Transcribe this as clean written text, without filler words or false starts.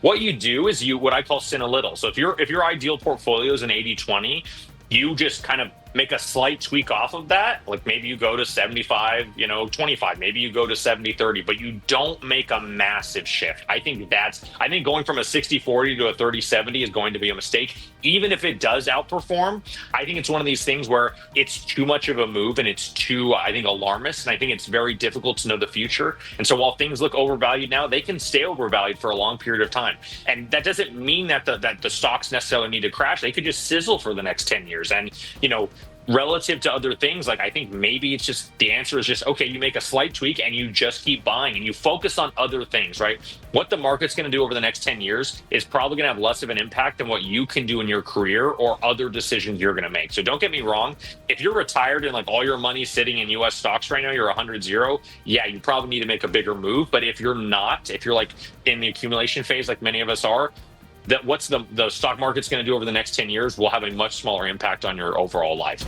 What you do is you what I call sin a little. So if your ideal portfolio is an 80-20, you just kind of make a slight tweak off of that. Like maybe you go to 75, 25, maybe you go to 70-30, but you don't make a massive shift. I think going from a 60-40 to a 30-70 is going to be a mistake. Even if it does outperform, I think it's one of these things where it's too much of a move and it's too, I think, alarmist. And I think it's very difficult to know the future. And so while things look overvalued now, they can stay overvalued for a long period of time. And that doesn't mean that the stocks necessarily need to crash. They could just sizzle for the next 10 years. And, relative to other things, like I think maybe it's just the answer is just okay, you make a slight tweak and you just keep buying and you focus on other things, right? What the market's going to do over the next 10 years is probably going to have less of an impact than what you can do in your career or other decisions you're going to make. So don't get me wrong, if you're retired and like all your money's sitting in US stocks right now, you're 100-0, yeah, you probably need to make a bigger move. But if you're not, if you're like in the accumulation phase like many of us are, that what's the stock market's going to do over the next 10 years will have a much smaller impact on your overall life.